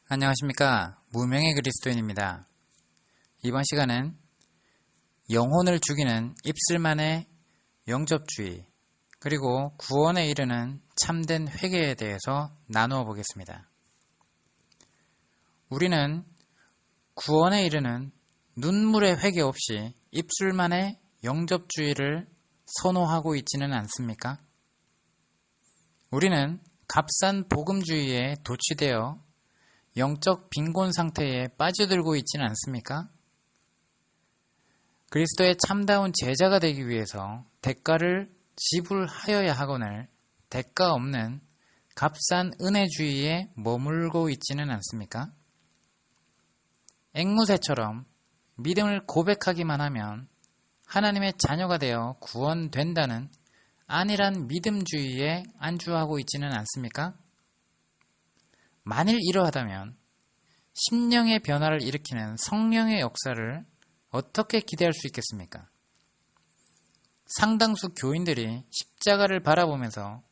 안녕하십니까. 무명의 그리스도인입니다. 이번 시간은 영혼을 죽이는 입술만의 영접주의 그리고 구원에 이르는 참된 회개에 대해서 나누어 보겠습니다. 우리는 구원에 이르는 눈물의 회개 없이 입술만의 영접주의를 선호하고 있지는 않습니까? 우리는 값싼 복음주의에 도취되어 영적 빈곤 상태에 빠져들고 있지는 않습니까? 그리스도의 참다운 제자가 되기 위해서 대가를 지불하여야 하거늘 대가 없는 값싼 은혜주의에 머물고 있지는 않습니까? 앵무새처럼 믿음을 고백하기만 하면 하나님의 자녀가 되어 구원된다는 안일한 믿음주의에 안주하고 있지는 않습니까? 만일 이러하다면 심령의 변화를 일으키는 성령의 역사를 어떻게 기대할 수 있겠습니까? 상당수 교인들이 십자가를 바라보면서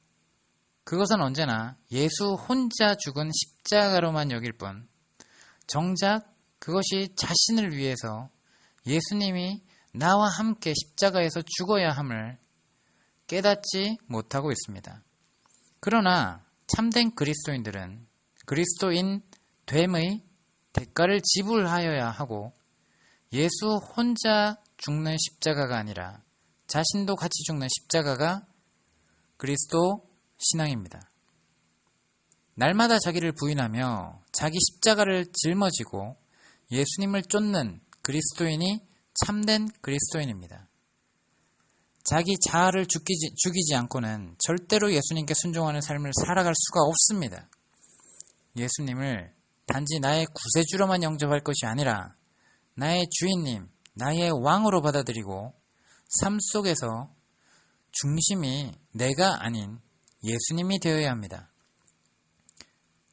그것은 언제나 예수 혼자 죽은 십자가로만 여길 뿐 정작 그것이 자신을 위해서 예수님이 나와 함께 십자가에서 죽어야 함을 깨닫지 못하고 있습니다. 그러나 참된 그리스도인들은 그리스도인 됨의 대가를 지불하여야 하고 예수 혼자 죽는 십자가가 아니라 자신도 같이 죽는 십자가가 그리스도 신앙입니다. 날마다 자기를 부인하며 자기 십자가를 짊어지고 예수님을 쫓는 그리스도인이 참된 그리스도인입니다. 자기 자아를 죽이지 않고는 절대로 예수님께 순종하는 삶을 살아갈 수가 없습니다. 예수님을 단지 나의 구세주로만 영접할 것이 아니라 나의 주인님, 나의 왕으로 받아들이고 삶 속에서 중심이 내가 아닌 예수님이 되어야 합니다.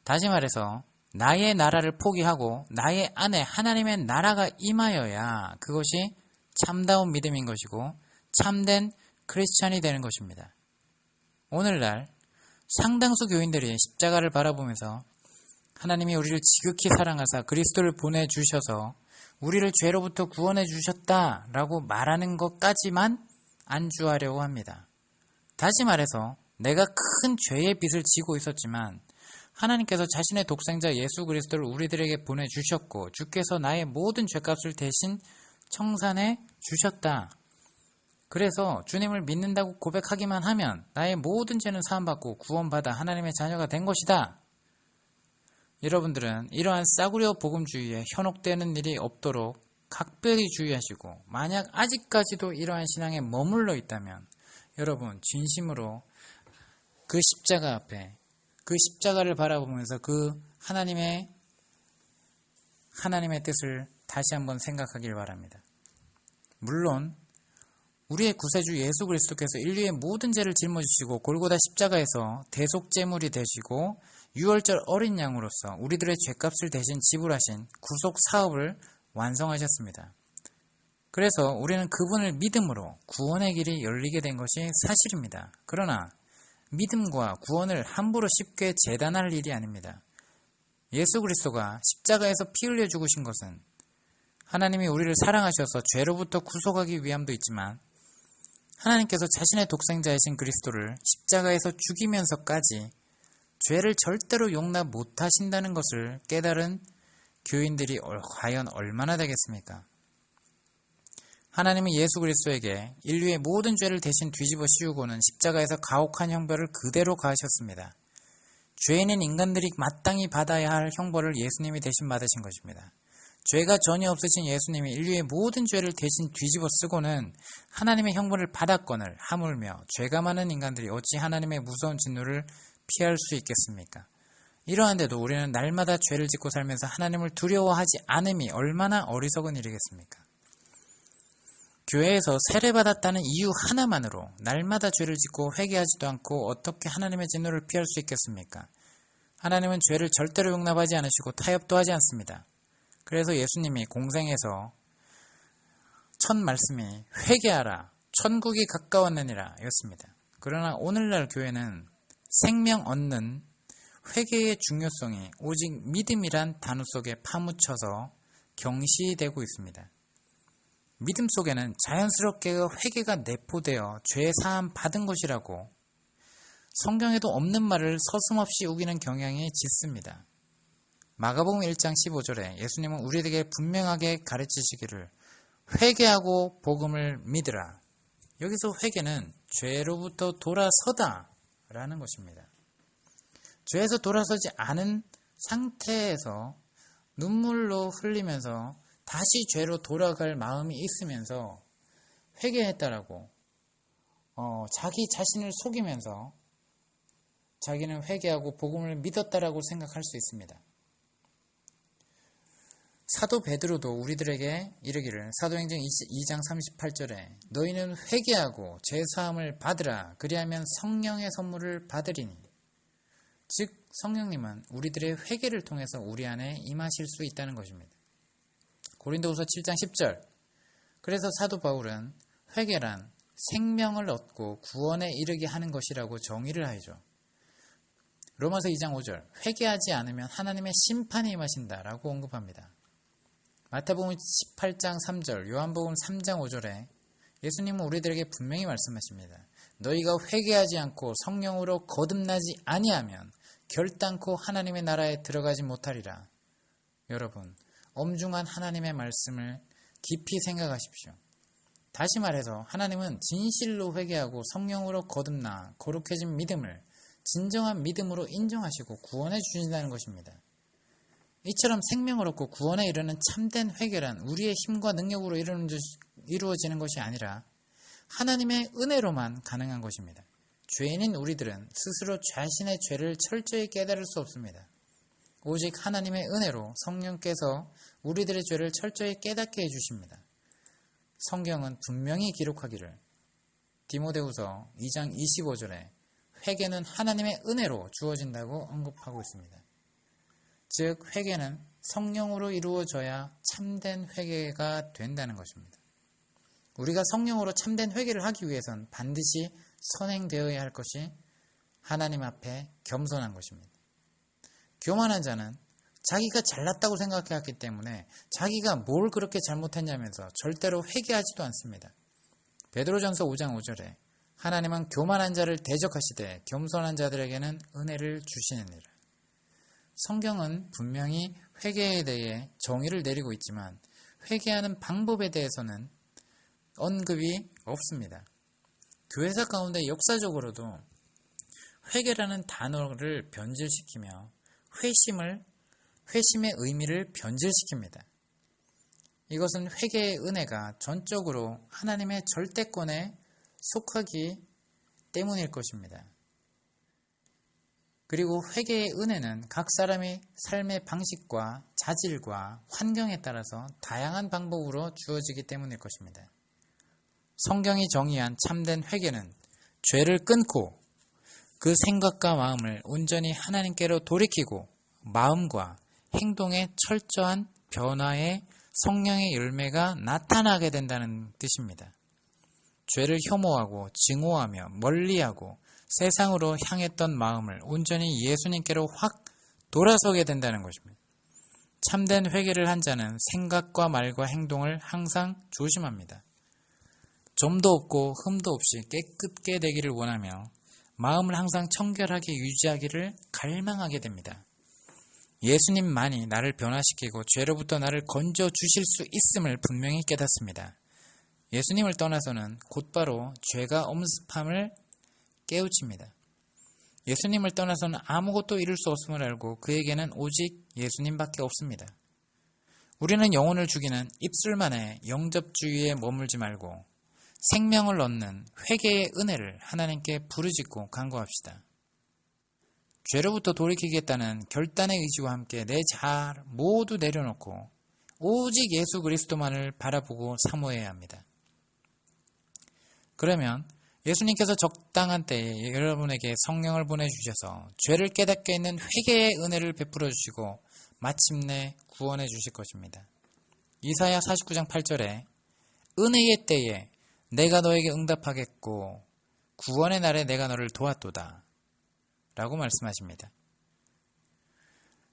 다시 말해서 나의 나라를 포기하고 나의 안에 하나님의 나라가 임하여야 그것이 참다운 믿음인 것이고 참된 크리스찬이 되는 것입니다. 오늘날 상당수 교인들이 십자가를 바라보면서 하나님이 우리를 지극히 사랑하사 그리스도를 보내주셔서 우리를 죄로부터 구원해 주셨다라고 말하는 것까지만 안주하려고 합니다. 다시 말해서 내가 큰 죄의 빚을 지고 있었지만 하나님께서 자신의 독생자 예수 그리스도를 우리들에게 보내주셨고 주께서 나의 모든 죄값을 대신 청산해 주셨다. 그래서 주님을 믿는다고 고백하기만 하면 나의 모든 죄는 사함받고 구원받아 하나님의 자녀가 된 것이다. 여러분들은 이러한 싸구려 복음주의에 현혹되는 일이 없도록 각별히 주의하시고 만약 아직까지도 이러한 신앙에 머물러 있다면 여러분 진심으로 그 십자가 앞에 그 십자가를 바라보면서 그 하나님의 뜻을 다시 한번 생각하길 바랍니다. 물론 우리의 구세주 예수 그리스도께서 인류의 모든 죄를 짊어지시고 골고다 십자가에서 대속제물이 되시고 유월절 어린 양으로서 우리들의 죄값을 대신 지불하신 구속 사업을 완성하셨습니다. 그래서 우리는 그분을 믿음으로 구원의 길이 열리게 된 것이 사실입니다. 그러나 믿음과 구원을 함부로 쉽게 재단할 일이 아닙니다. 예수 그리스도가 십자가에서 피 흘려 죽으신 것은 하나님이 우리를 사랑하셔서 죄로부터 구속하기 위함도 있지만 하나님께서 자신의 독생자이신 그리스도를 십자가에서 죽이면서까지 죄를 절대로 용납 못하신다는 것을 깨달은 교인들이 과연 얼마나 되겠습니까? 하나님은 예수 그리스도에게 인류의 모든 죄를 대신 뒤집어 씌우고는 십자가에서 가혹한 형벌을 그대로 가하셨습니다. 죄인인 인간들이 마땅히 받아야 할 형벌을 예수님이 대신 받으신 것입니다. 죄가 전혀 없으신 예수님이 인류의 모든 죄를 대신 뒤집어 쓰고는 하나님의 형벌을 받았거늘 하물며 죄가 많은 인간들이 어찌 하나님의 무서운 진노를 피할 수 있겠습니까? 이러한데도 우리는 날마다 죄를 짓고 살면서 하나님을 두려워하지 않음이 얼마나 어리석은 일이겠습니까? 교회에서 세례받았다는 이유 하나만으로 날마다 죄를 짓고 회개하지도 않고 어떻게 하나님의 진노를 피할 수 있겠습니까? 하나님은 죄를 절대로 용납하지 않으시고 타협도 하지 않습니다. 그래서 예수님이 공생에서 첫 말씀이 회개하라 천국이 가까웠느니라 였습니다. 그러나 오늘날 교회는 생명 얻는 회개의 중요성이 오직 믿음이란 단어 속에 파묻혀서 경시되고 있습니다. 믿음 속에는 자연스럽게 회개가 내포되어 죄 사함 받은 것이라고 성경에도 없는 말을 서슴없이 우기는 경향이 짙습니다. 마가복음 1장 15절에 예수님은 우리에게 분명하게 가르치시기를 회개하고 복음을 믿으라. 여기서 회개는 죄로부터 돌아서다 라는 것입니다. 죄에서 돌아서지 않은 상태에서 눈물로 흘리면서 다시 죄로 돌아갈 마음이 있으면서 회개했다라고 자기 자신을 속이면서 자기는 회개하고 복음을 믿었다라고 생각할 수 있습니다. 사도 베드로도 우리들에게 이르기를 사도행전 2장 38절에 너희는 회개하고 죄사함을 받으라 그리하면 성령의 선물을 받으리니 즉 성령님은 우리들의 회개를 통해서 우리 안에 임하실 수 있다는 것입니다. 고린도후서 7장 10절 그래서 사도 바울은 회개란 생명을 얻고 구원에 이르게 하는 것이라고 정의를 하죠. 로마서 2장 5절 회개하지 않으면 하나님의 심판이 임하신다 라고 언급합니다. 마태복음 18장 3절 요한복음 3장 5절에 예수님은 우리들에게 분명히 말씀하십니다. 너희가 회개하지 않고 성령으로 거듭나지 아니하면 결단코 하나님의 나라에 들어가지 못하리라. 여러분 엄중한 하나님의 말씀을 깊이 생각하십시오. 다시 말해서 하나님은 진실로 회개하고 성령으로 거듭나 거룩해진 믿음을 진정한 믿음으로 인정하시고 구원해 주신다는 것입니다. 이처럼 생명을 얻고 구원에 이르는 참된 회개란 우리의 힘과 능력으로 이루어지는 것이 아니라 하나님의 은혜로만 가능한 것입니다. 죄인인 우리들은 스스로 자신의 죄를 철저히 깨달을 수 없습니다. 오직 하나님의 은혜로 성령께서 우리들의 죄를 철저히 깨닫게 해주십니다. 성경은 분명히 기록하기를 디모데후서 2장 25절에 회개는 하나님의 은혜로 주어진다고 언급하고 있습니다. 즉 회개는 성령으로 이루어져야 참된 회개가 된다는 것입니다. 우리가 성령으로 참된 회개를 하기 위해선 반드시 선행되어야 할 것이 하나님 앞에 겸손한 것입니다. 교만한 자는 자기가 잘났다고 생각했기 때문에 자기가 뭘 그렇게 잘못했냐면서 절대로 회개하지도 않습니다. 베드로전서 5장 5절에 하나님은 교만한 자를 대적하시되 겸손한 자들에게는 은혜를 주시느니라. 성경은 분명히 회개에 대해 정의를 내리고 있지만 회개하는 방법에 대해서는 언급이 없습니다. 교회사 가운데 역사적으로도 회개라는 단어를 변질시키며 회심의 의미를 변질시킵니다. 이것은 회개의 은혜가 전적으로 하나님의 절대권에 속하기 때문일 것입니다. 그리고 회개의 은혜는 각 사람의 삶의 방식과 자질과 환경에 따라서 다양한 방법으로 주어지기 때문일 것입니다. 성경이 정의한 참된 회개는 죄를 끊고 그 생각과 마음을 온전히 하나님께로 돌이키고 마음과 행동의 철저한 변화의 성령의 열매가 나타나게 된다는 뜻입니다. 죄를 혐오하고 증오하며 멀리하고 세상으로 향했던 마음을 온전히 예수님께로 확 돌아서게 된다는 것입니다. 참된 회개를 한 자는 생각과 말과 행동을 항상 조심합니다. 점도 없고 흠도 없이 깨끗게 되기를 원하며 마음을 항상 청결하게 유지하기를 갈망하게 됩니다. 예수님만이 나를 변화시키고 죄로부터 나를 건져 주실 수 있음을 분명히 깨닫습니다. 예수님을 떠나서는 곧바로 죄가 엄습함을 깨우칩니다. 예수님을 떠나서는 아무것도 이룰 수 없음을 알고 그에게는 오직 예수님밖에 없습니다. 우리는 영혼을 죽이는 입술만의 영접주의에 머물지 말고 생명을 얻는 회개의 은혜를 하나님께 부르짖고 간구합시다. 죄로부터 돌이키겠다는 결단의 의지와 함께 내 자아 모두 내려놓고 오직 예수 그리스도만을 바라보고 사모해야 합니다. 그러면 예수님께서 적당한 때에 여러분에게 성령을 보내주셔서 죄를 깨닫게 있는 회개의 은혜를 베풀어 주시고 마침내 구원해 주실 것입니다. 이사야 49장 8절에 은혜의 때에 내가 너에게 응답하겠고 구원의 날에 내가 너를 도왔도다 라고 말씀하십니다.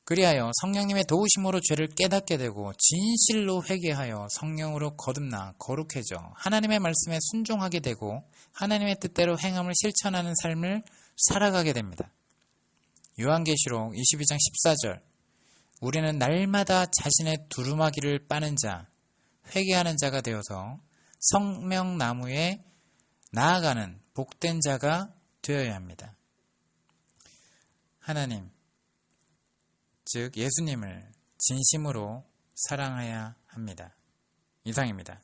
그리하여 성령님의 도우심으로 죄를 깨닫게 되고 진실로 회개하여 성령으로 거듭나 거룩해져 하나님의 말씀에 순종하게 되고 하나님의 뜻대로 행함을 실천하는 삶을 살아가게 됩니다. 요한계시록 22장 14절 우리는 날마다 자신의 두루마기를 빠는 자, 회개하는 자가 되어서 성명나무에 나아가는 복된 자가 되어야 합니다. 하나님, 즉 예수님을 진심으로 사랑해야 합니다. 이상입니다.